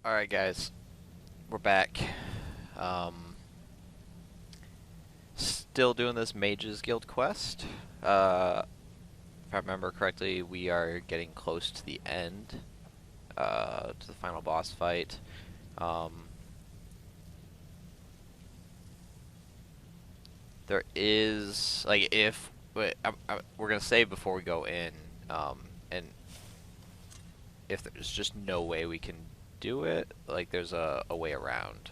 Alright guys, we're back. Um, Still doing this Mages Guild quest. If I remember correctly, we are getting close to the end, to the final boss fight. There is, like, if, we're gonna save before we go in, and if there's just no way we can do it, like, there's a way around.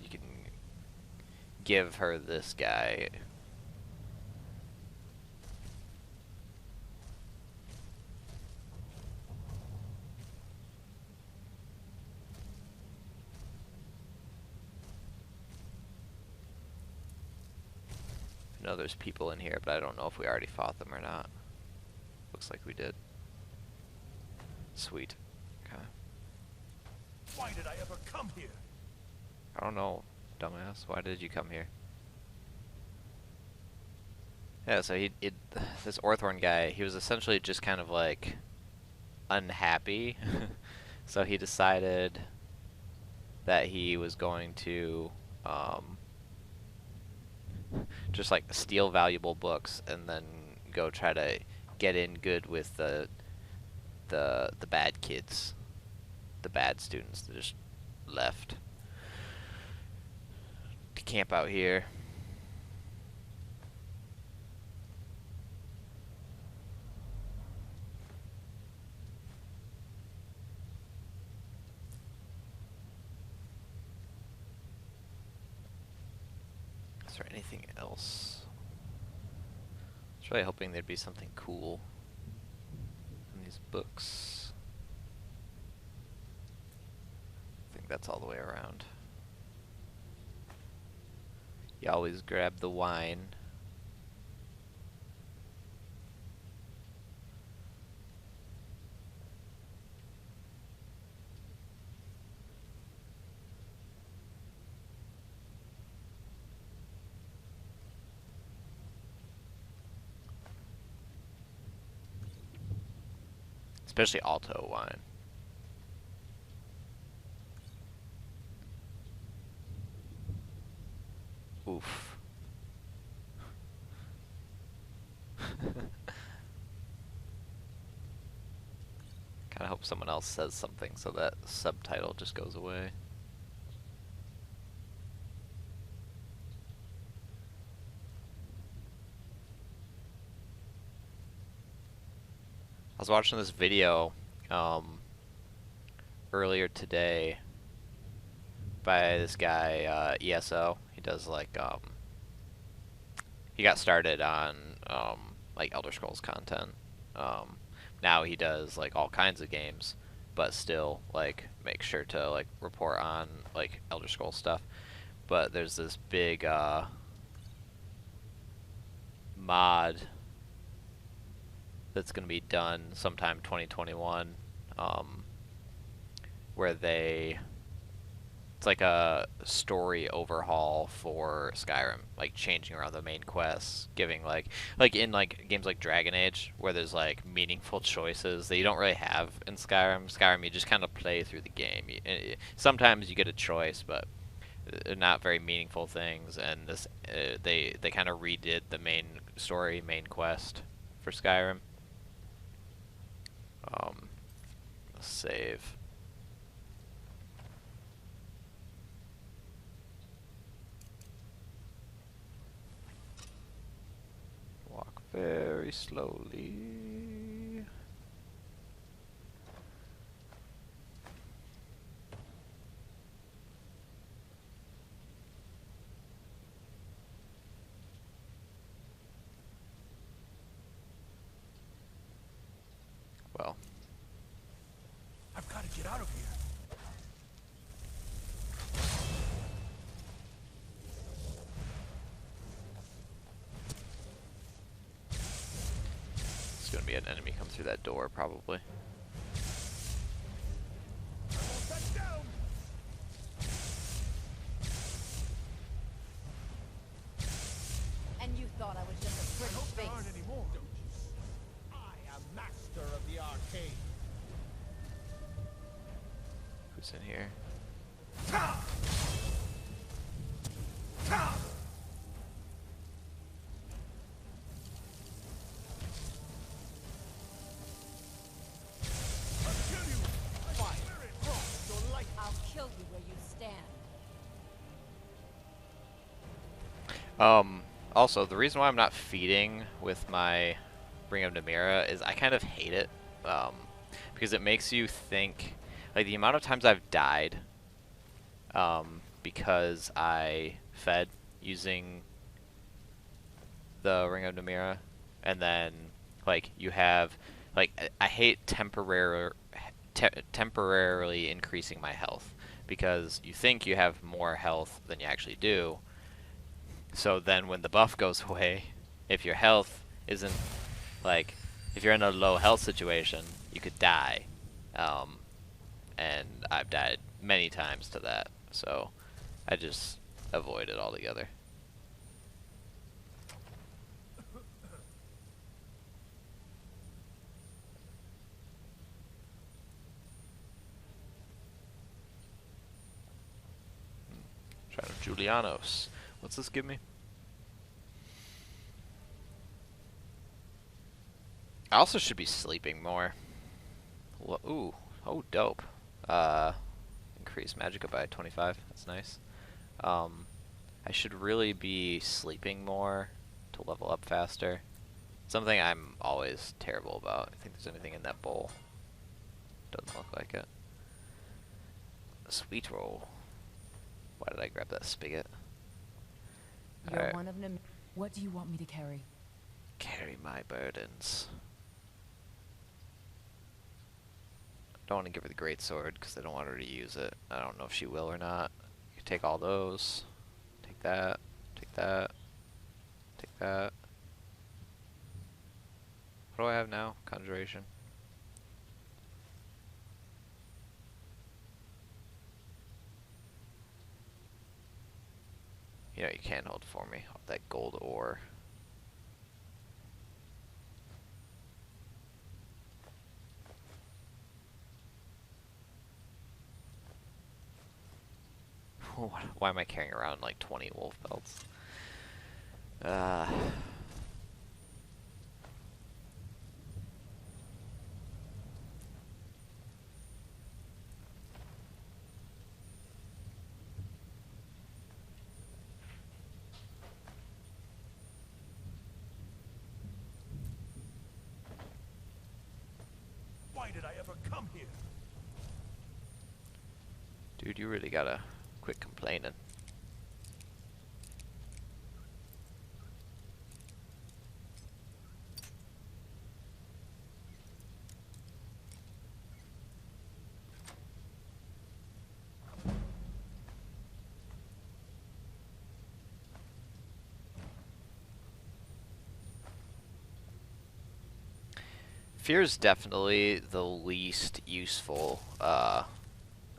You can give her this guy. I know there's people in here, but I don't know if we already fought them or not. Looks like we did. Sweet. Okay. Why did I ever come here? I don't know, dumbass. Why did you come here? Yeah, so this Orthorn guy, he was essentially just kind of like unhappy. So he decided that he was going to just like steal valuable books and then go try to get in good with the bad kids, the bad students that just left to camp out here. Is there anything else? I was really hoping there'd be something cool in these books. I think that's all the way around. You always grab the wine. Especially Alto wine. Oof. Kinda hope someone else says something so that subtitle just goes away. I was watching this video earlier today by this guy, ESO. He does like he got started on like Elder Scrolls content. Now he does like all kinds of games, but still like make sure to like report on like Elder Scrolls stuff. But there's this big mod that's going to be done sometime 2021, where it's like a story overhaul for Skyrim, like changing around the main quests, giving like in like games like Dragon Age, where there's like meaningful choices that you don't really have in Skyrim. Skyrim, you just kind of play through the game. Sometimes you get a choice, but not very meaningful things. And this, they kind of redid the main story, main quest for Skyrim. Save. Walk very slowly. Well, I've got to get out of here. it's gonna be an enemy come through that door, probably. I won't back down. And you thought I was just a I pretty hope there face. aren't any more. Don't you see? I am master of the arcane. Who's in here? I'll kill you where you stand. Also, the reason why I'm not feeding with my Ring of Namira is I kind of hate it, because it makes you think, like the amount of times I've died, because I fed using the Ring of Namira, and then like you have, like I hate temporarily increasing my health because you think you have more health than you actually do. So then when the buff goes away, if your health isn't, like, if you're in a low health situation, you could die. Um, and I've died many times to that. So I just avoid it altogether. Shrine of Julianos. What's this give me? I also should be sleeping more. Ooh, oh, dope. Increase magicka by 25. That's nice. I should really be sleeping more to level up faster. Something I'm always terrible about. I think there's anything in that bowl. Doesn't look like it. Sweet roll. Why did I grab that spigot? You're Alright. one of them. What do you want me to carry? Carry my burdens. Don't want to give her the great sword because I don't want her to use it. I don't know if she will or not. You can take all those. Take that. Take that. Take that. What do I have now? Conjuration. You know, you can't hold for me. That gold ore. Why am I carrying around like 20 wolf belts? Why did I ever come here? Dude, you really gotta quit complaining. Fear is definitely the least useful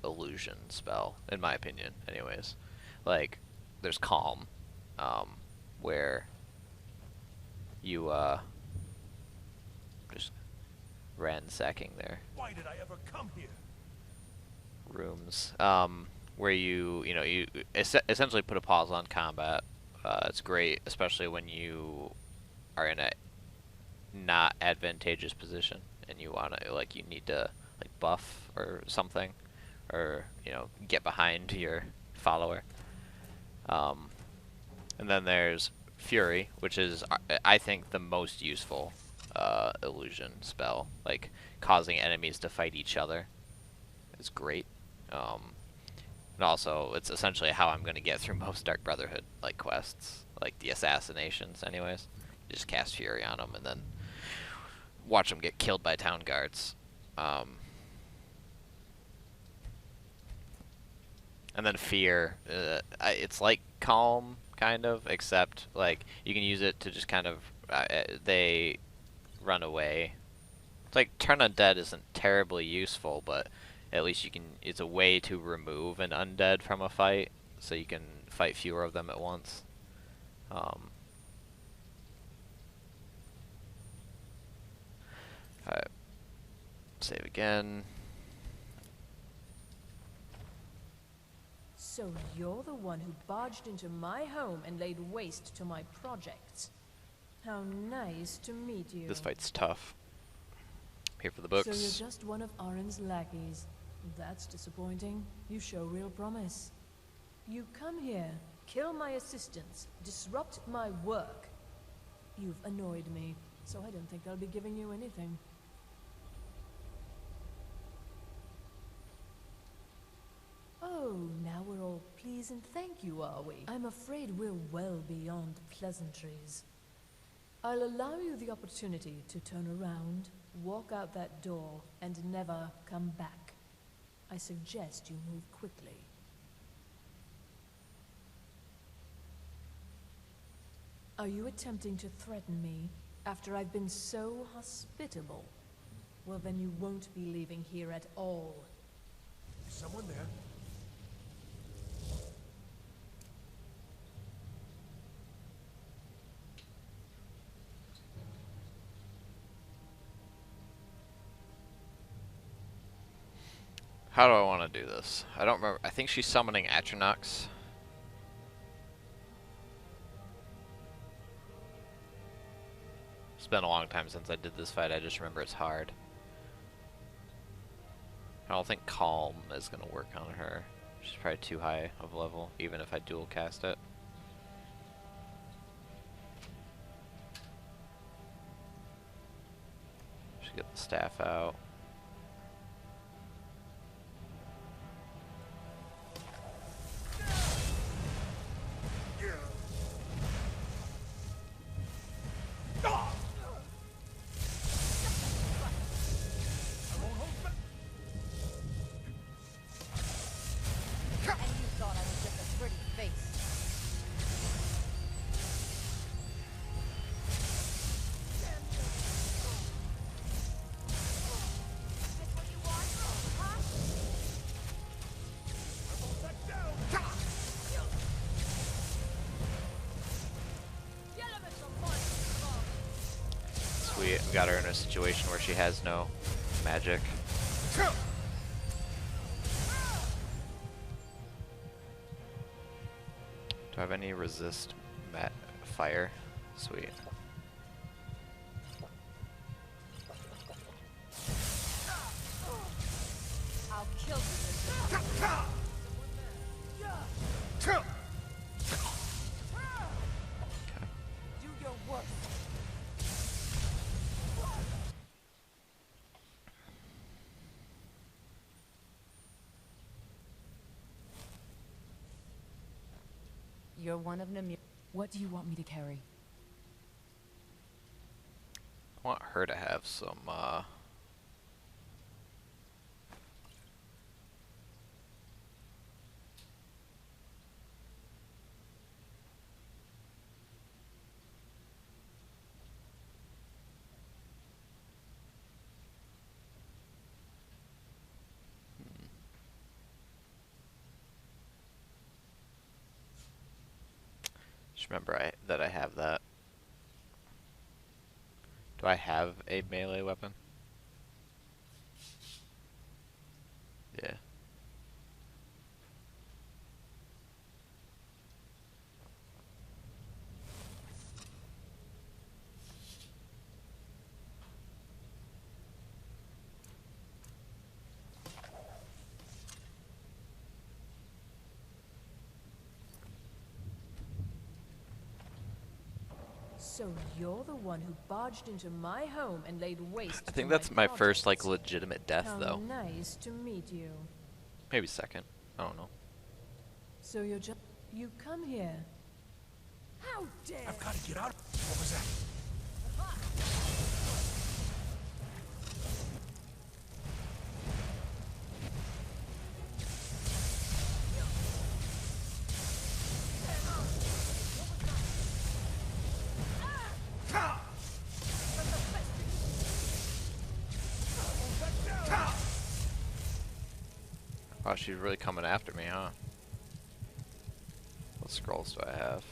illusion spell, in my opinion, anyways. Like, there's Calm, where you, just ransacking their Why did I ever come here? rooms, where you know, you essentially put a pause on combat. It's great, especially when you are in a not advantageous position and you wanna, like, you need to, like, buff or something, or, you know, get behind your follower. And then there's Fury, which is, I think, the most useful illusion spell. Like, causing enemies to fight each other is great. And also, it's essentially how I'm going to get through most Dark Brotherhood like quests, like the assassinations. Anyways, you just cast Fury on them and then watch them get killed by town guards. And then Fear, it's like Calm, kind of, except, like, you can use it to just kind of, they run away. It's like, Turn Undead isn't terribly useful, but at least you can, it's a way to remove an undead from a fight, so you can fight fewer of them at once. Alright. Save again. So you're the one who barged into my home and laid waste to my projects. How nice to meet you. This fight's tough. Here for the So you're books. just one of Arin's lackeys. That's disappointing. You show real promise. You come here, kill my assistants, disrupt my work. You've annoyed me, so I don't think I'll be giving you anything. Oh, now we're all please and thank you, are we? I'm afraid we're well beyond pleasantries. I'll allow you the opportunity to turn around, walk out that door, and never come back. I suggest you move quickly. Are you attempting to threaten me after I've been so hospitable? Well, then you won't be leaving here at all. Is someone there? How do I want to do this? I don't remember. I think she's summoning Atronachs. It's been a long time since I did this fight. I just remember it's hard. I don't think Calm is going to work on her. She's probably too high of level, even if I dual cast it. Should get the staff out. And you thought I was just a pretty face. This what you want, huh? Sweet, we got her in a situation where she has no magic. Do I have any resist fire? Sweet. I'll kill you. Do your worst. You're one of them. What do you want me to carry? I want her to have some, just remember that I have that. Do I have a melee weapon? Yeah. So you're the one who barged into my home and laid waste I think to that's my first, like, projects. legitimate death, How though. nice to meet you. Maybe second. I don't know. So you're just... You come here. How dare... I've got to get out. What was that? Wow, she's really coming after me, huh? What scrolls do I have?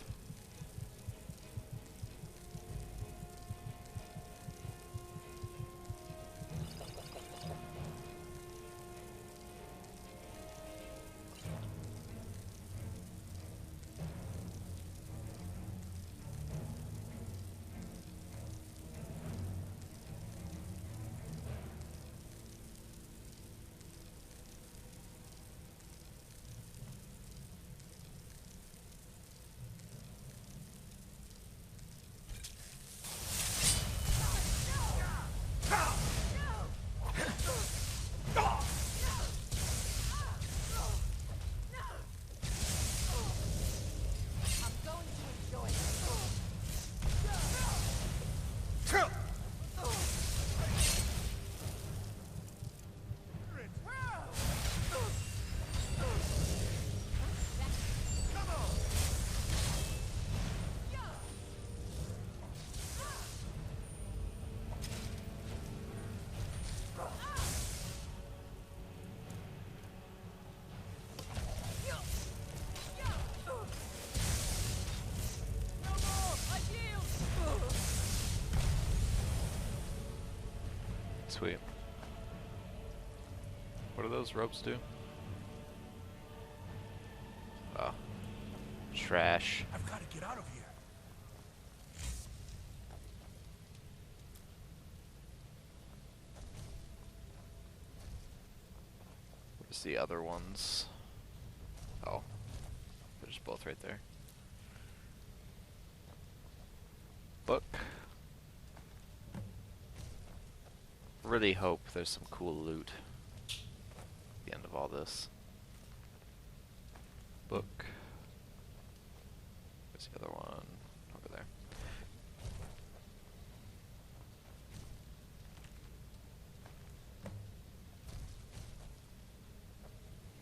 Sweet. What do those ropes do? Oh. Trash. I've got to get out of here. Where's the other ones? Oh. They're just both right there. Book. Really hope there's some cool loot at the end of all this. Book. Where's the other one? Over there.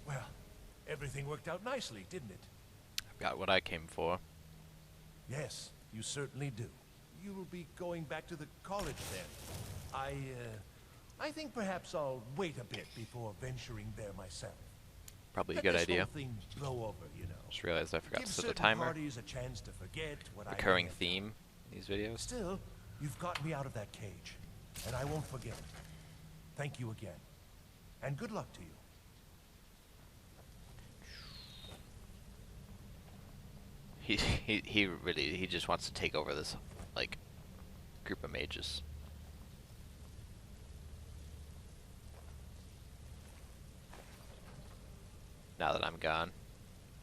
Well, everything worked out nicely, didn't it? I've got what I came for. Yes, you certainly do. You will be going back to the college then. I think perhaps I'll wait a bit before venturing there myself. Probably a Let good this idea. whole thing blow over, you know. Just realized I forgot Give to set the certain timer. parties a chance to forget what I Recurring may have theme in these videos. done. Still, you've got me out of that cage, and I won't forget it. Thank you again, and good luck to you. He just wants to take over this like group of mages. Now that I'm gone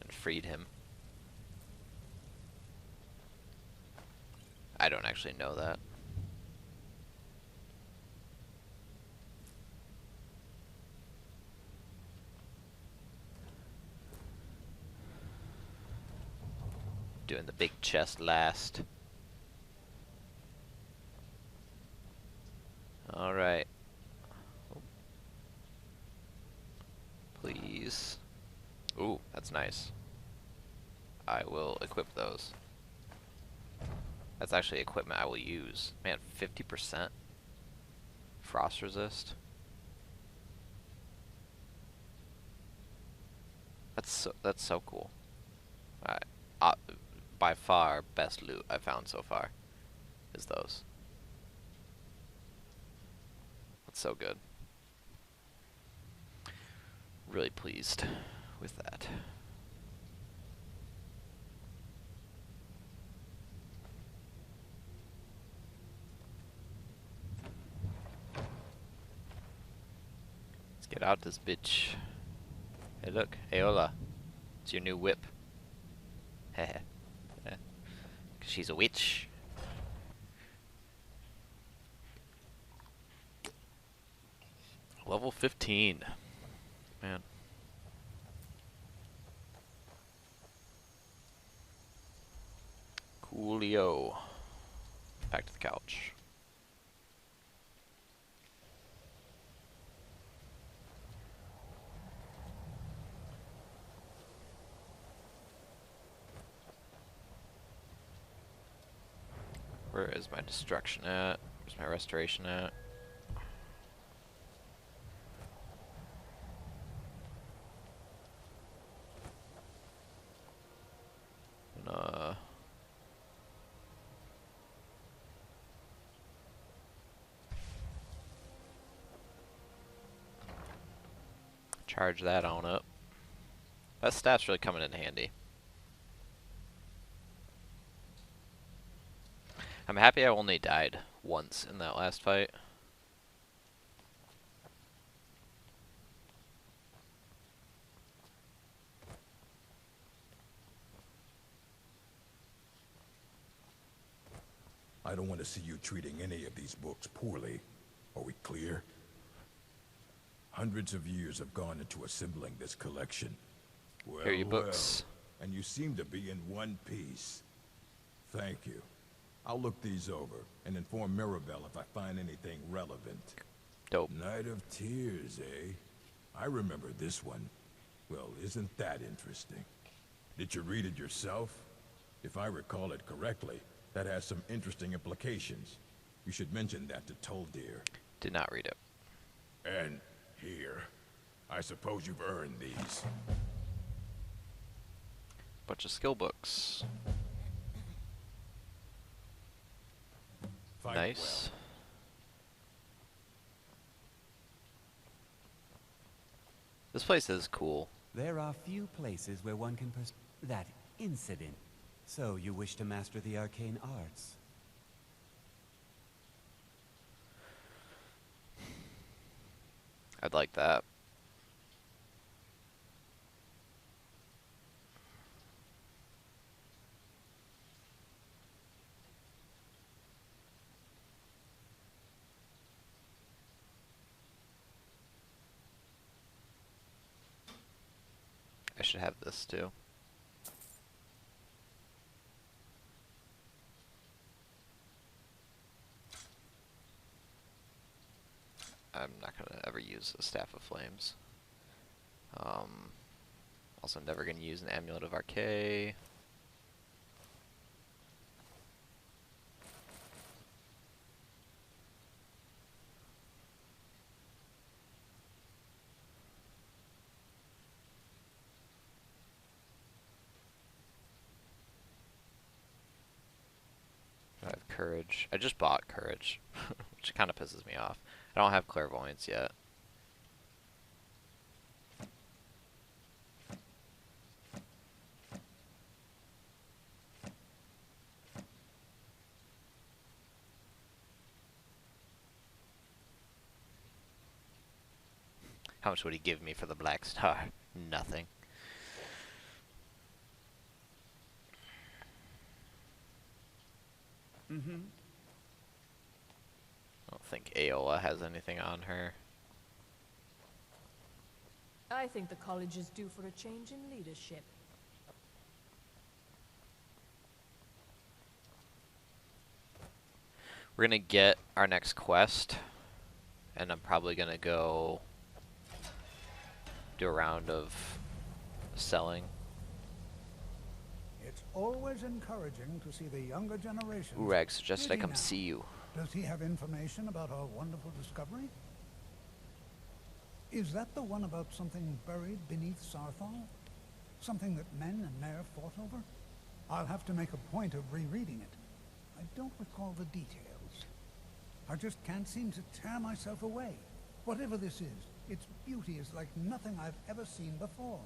and freed him. I don't actually know that. Doing the big chest last. Alright. Please. Ooh, that's nice. I will equip those. That's actually equipment I will use. Man, 50% frost resist. That's so cool. Alright. By far best loot I've found so far is those. That's so good. Really pleased with that. Let's get out this bitch. Hey look, hey hola. It's your new whip. Heh. Cause she's a witch. Level 15. Man. Coolio. Back to the couch. Where is my destruction at? Where's my restoration at? Charge that on up. That staff's really coming in handy. I'm happy I only died once in that last fight. I don't want to see you treating any of these books poorly. Are we clear? Hundreds of years have gone into assembling this collection. Well, Here are your books. well, and you seem to be in one piece. Thank you. I'll look these over and inform Mirabelle if I find anything relevant. Dope. Night of Tears, eh? I remember this one. Well, isn't that interesting? Did you read it yourself? If I recall it correctly, that has some interesting implications. You should mention that to Toldir. Did not read it. And here. I suppose you've earned these. Bunch of skill books. Fight Nice. This place is cool. There are few places where one can that incident. So you wish to master the arcane arts? I'd like that. I should have this too. I'm not gonna ever use the Staff of Flames. Also never gonna use an Amulet of Archay. I have Courage. I just bought Courage, which kind of pisses me off. I don't have Clairvoyance yet. How much would he give me for the Black Star? Nothing. Mm-hmm. I don't think Aola has anything on her. I think the college is due for a change in leadership. We're gonna get our next quest, and I'm probably gonna go do a round of selling. It's always encouraging to see the younger generation. Urag suggested I busy come now. see you. Does he have information about our wonderful discovery? Is that the one about something buried beneath Sarthal? Something that men and Mare fought over? I'll have to make a point of rereading it. I don't recall the details. I just can't seem to tear myself away. Whatever this is, its beauty is like nothing I've ever seen before.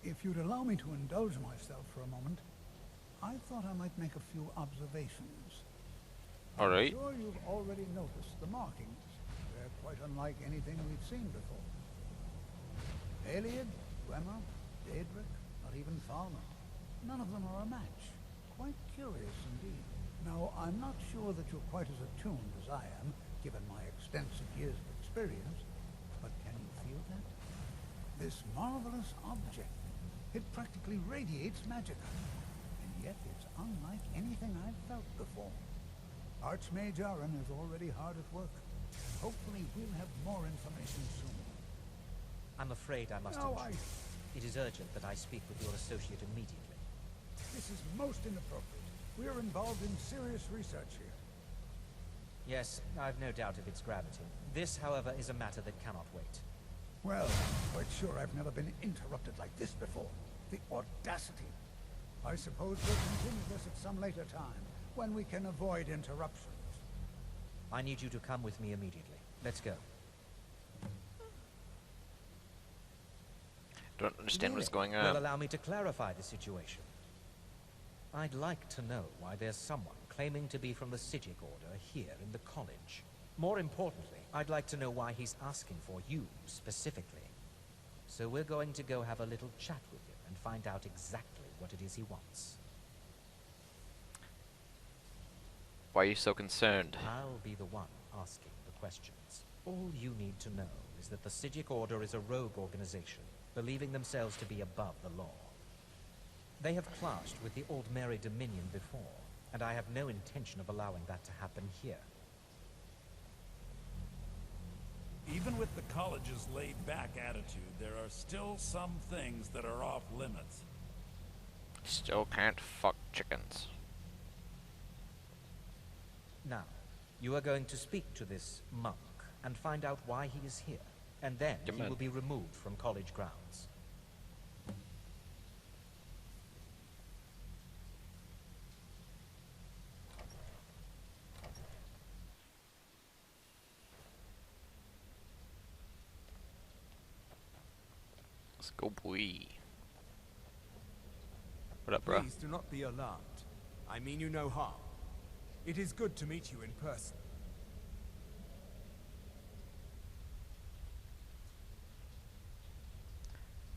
If you'd allow me to indulge myself for a moment, I thought I might make a few observations. Alright. I'm sure you've already noticed the markings. They're quite unlike anything we've seen before. Aliad, Bremer, Daedric, not even Falmer. None of them are a match. Quite curious indeed. Now, I'm not sure that you're quite as attuned as I am, given my extensive years of experience, but can you feel that? This marvelous object, it practically radiates magic, and yet it's unlike anything I've felt before. Archmage Aaron is already hard at work. Hopefully we'll have more information soon. I'm afraid I must No, intrude. It is urgent that I speak with your associate immediately. This is most inappropriate. We're involved in serious research here. Yes, I've no doubt of its gravity. This, however, is a matter that cannot wait. Well, I'm quite sure I've never been interrupted like this before. The audacity. I suppose we'll continue this at some later time, when we can avoid interruptions. I need you to come with me immediately. Let's go. Don't understand what's going Will on. allow me to clarify the situation. I'd like to know why there's someone claiming to be from the Sijic Order here in the college. More importantly, I'd like to know why he's asking for you specifically. So we're going to go have a little chat with him and find out exactly what it is he wants. Why are you so concerned? I'll be the one asking the questions. All you need to know is that the Sijic Order is a rogue organization, believing themselves to be above the law. They have clashed with the Old Mary Dominion before, and I have no intention of allowing that to happen here. Even with the college's laid-back attitude, there are still some things that are off limits. Still can't fuck chickens. Now, you are going to speak to this monk and find out why he is here, and then Come he on. will be removed from college grounds. Let's go, boy. What up, bro? Please do not be alarmed. I mean you no harm. It is good to meet you in person.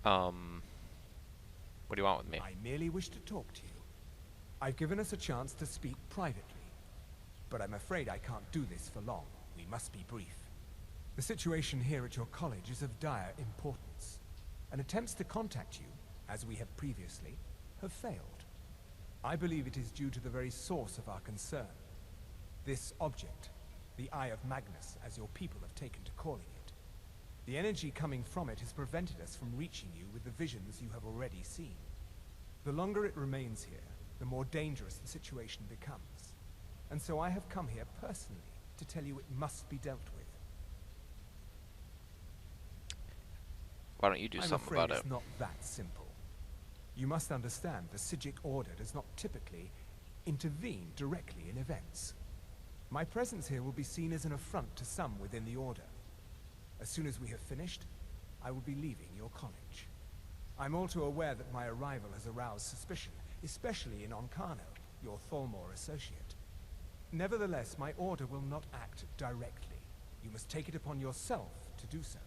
What do you want with me? I merely wish to talk to you. I've given us a chance to speak privately, but I'm afraid I can't do this for long. We must be brief. The situation here at your college is of dire importance, and attempts to contact you, as we have previously, have failed. I believe it is due to the very source of our concern. This object, the Eye of Magnus, as your people have taken to calling it. The energy coming from it has prevented us from reaching you with the visions you have already seen. The longer it remains here, the more dangerous the situation becomes. And so I have come here personally to tell you it must be dealt with. Why don't you do something about it? It's not that simple. You must understand the Psijic Order does not typically intervene directly in events. My presence here will be seen as an affront to some within the Order. As soon as we have finished, I will be leaving your college. I'm all too aware that my arrival has aroused suspicion, especially in Onkano, your Thalmor associate. Nevertheless, my order will not act directly. You must take it upon yourself to do so.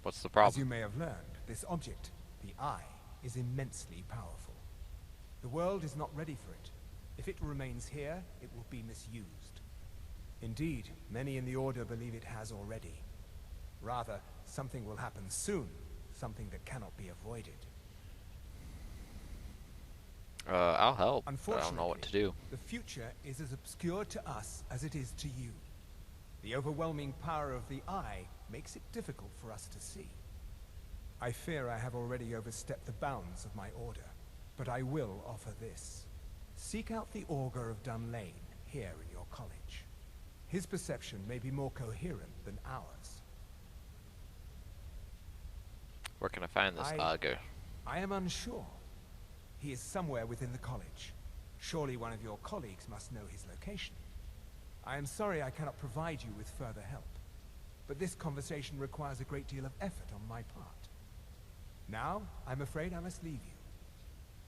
What's the problem? As you may have learned, this object, the Eye, is immensely powerful. The world is not ready for it. If it remains here, it will be misused. Indeed, many in the Order believe it has already. Rather, something will happen soon, something that cannot be avoided. I'll help, but I Unfortunately, don't know what to do. the future is as obscure to us as it is to you. The overwhelming power of the Eye makes it difficult for us to see. I fear I have already overstepped the bounds of my order, but I will offer this. Seek out the Augur of Dunlane here in your college. His perception may be more coherent than ours. Where can I find this augur? I am unsure. He is somewhere within the college. Surely one of your colleagues must know his location. I am sorry I cannot provide you with further help, but this conversation requires a great deal of effort on my part. Now, I'm afraid I must leave you.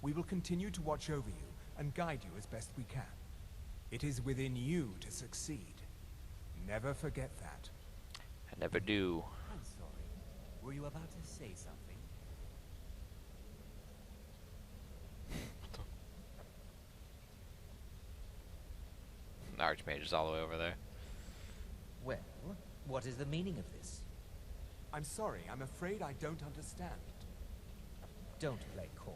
We will continue to watch over you and guide you as best we can. It is within you to succeed. Never forget that. I never do. I'm sorry. Were you about to say something? The Archmage is all the way over there. Well, what is the meaning of this? I'm sorry, I'm afraid I don't understand. Don't play coy.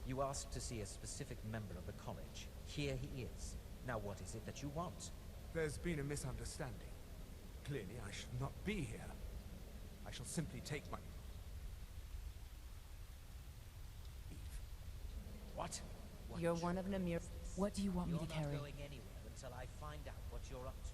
You asked to see a specific member of the college. Here he is. Now what is it that you want? There's been a misunderstanding. Clearly, I should not be here. I shall simply take my leave. What? You're one of Namir's. What do you want me You're to not carry? going anywhere until I find out what you're up to.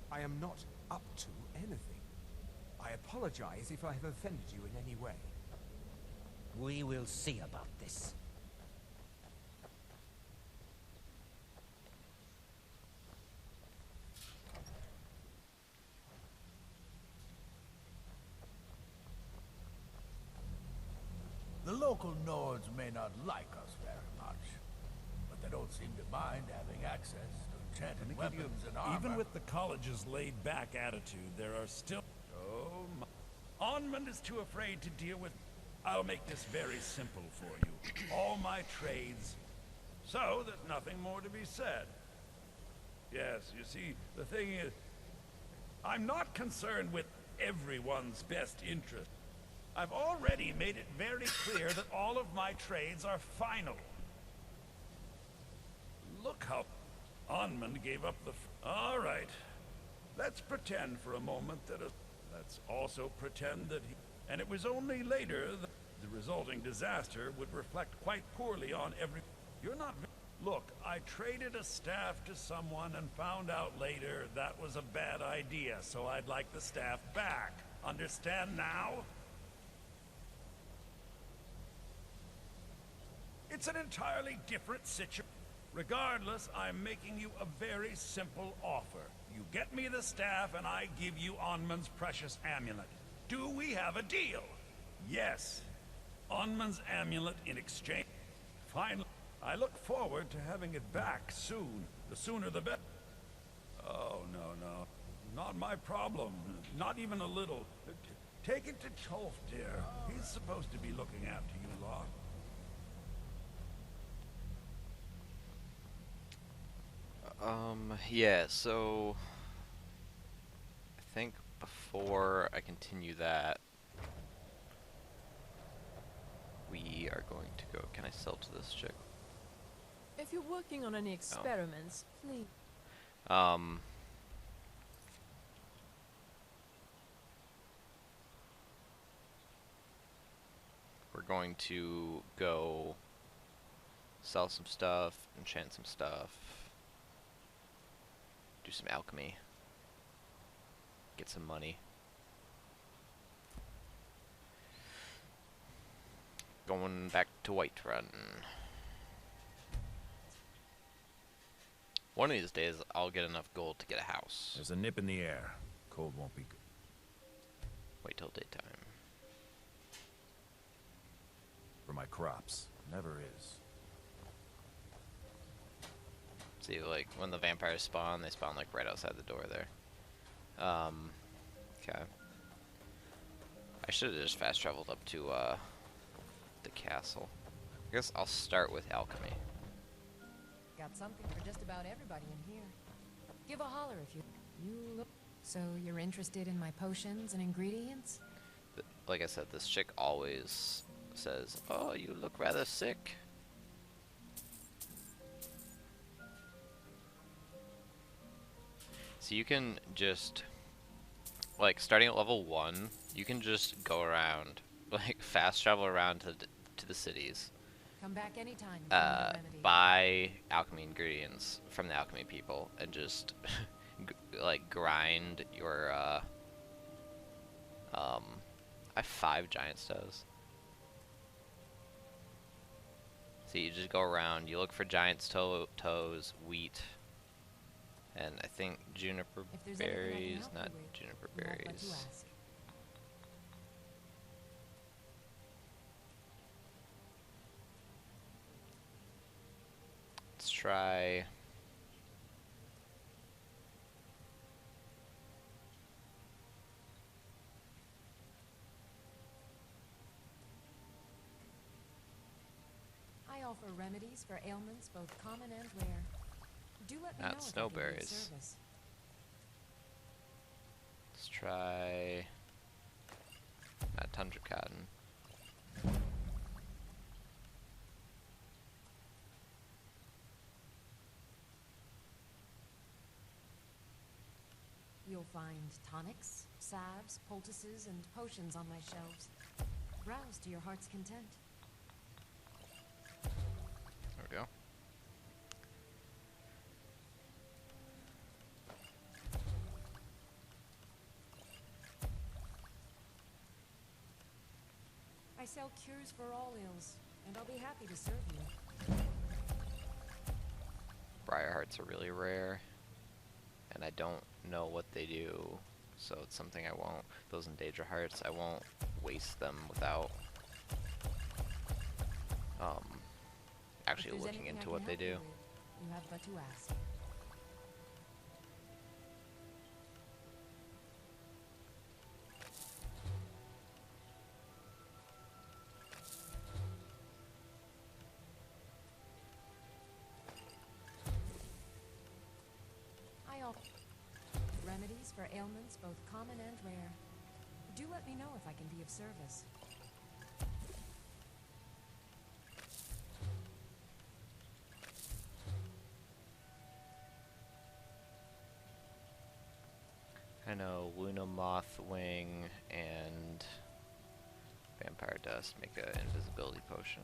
I am not up to anything. I apologize if I have offended you in any way. We will see about this. The local Nords may not like us very much, but they don't seem to mind having access to enchanted weapons and armor. Even with the college's laid-back attitude, there are still... Oh, my... Onmund is too afraid to deal with... I'll make this very simple for you. All my trades. So, there's nothing more to be said. Yes, you see, the thing is... I'm not concerned with everyone's best interest. I've already made it very clear that all of my trades are final. Look how Onmund gave up the... All right. Let's pretend for a moment that Let's also pretend that he... And it was only later that the resulting disaster would reflect quite poorly on every... You're not... Look, I traded a staff to someone and found out later that was a bad idea, so I'd like the staff back. Understand now? It's an entirely different situation. Regardless, I'm making you a very simple offer. You get me the staff and I give you Onmund's precious amulet. Do we have a deal? Yes. Onmund's amulet in exchange. Finally, I look forward to having it back soon. The sooner the better. Oh, no. Not my problem. Not even a little. Take it to Tolf, dear. He's supposed to be looking after you lot. Yeah, so I think before I continue that, we are going to go. Can I sell to this chick? If you're working on any experiments, please. We're going to go sell some stuff, enchant some stuff, do some alchemy, get some money. Going back to Whiterun. One of these days, I'll get enough gold to get a house. There's a nip in the air. Cold won't be good. Wait till daytime. For my crops. Never is. See, like, when the vampires spawn, they spawn, like, right outside the door there. Okay. I should have just fast traveled up to, the castle. I guess I'll start with alchemy. Got something for just about everybody in here. Give a holler if you look. So you're interested in my potions and ingredients? Like I said, this chick always says, "Oh, you look rather sick." So you can just, like, starting at level 1, you can just go around, like, fast travel around to the cities. Come back anytime. If you need a remedy. Buy alchemy ingredients from the alchemy people and just like grind your I have 5 giant stoves. So you just go around, you look for giant toes, wheat, and I think juniper berries, not juniper berries. Let's try I offer remedies for ailments both common and rare. Do let me know not if I can be of snowberries. service. Let's try not tundra cotton. You'll find tonics, salves, poultices, and potions on my shelves. Browse to your heart's content. There we go. I sell cures for all ills, and I'll be happy to serve you. Briar hearts are really rare, and I don't know what they do, so it's something I won't. Those Daedra hearts, I won't waste them without actually looking into what they do. You have but to ask. I offer remedies for ailments both common and rare. Do let me know if I can be of service. I know Luna Mothwing and Vampire Dust make an invisibility potion.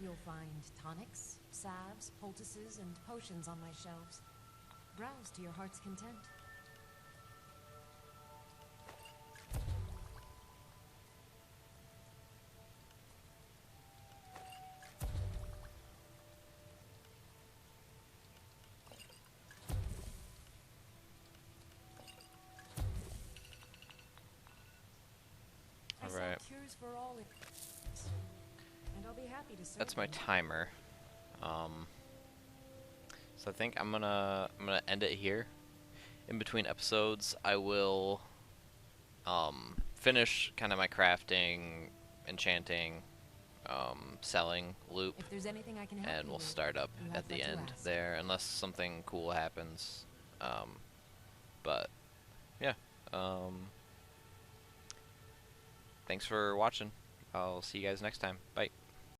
You'll find tonics, salves, poultices, and potions on my shelves. Browse to your heart's content. I sell Alright. cures for all and I'll be happy to serve That's my them. timer. So I think I'm gonna end it here. In between episodes, I will finish kind of my crafting, enchanting, selling loop, If there's anything I can help and you we'll with, start up you have at the but to end ask. there, unless something cool happens. But yeah, thanks for watching. I'll see you guys next time. Bye.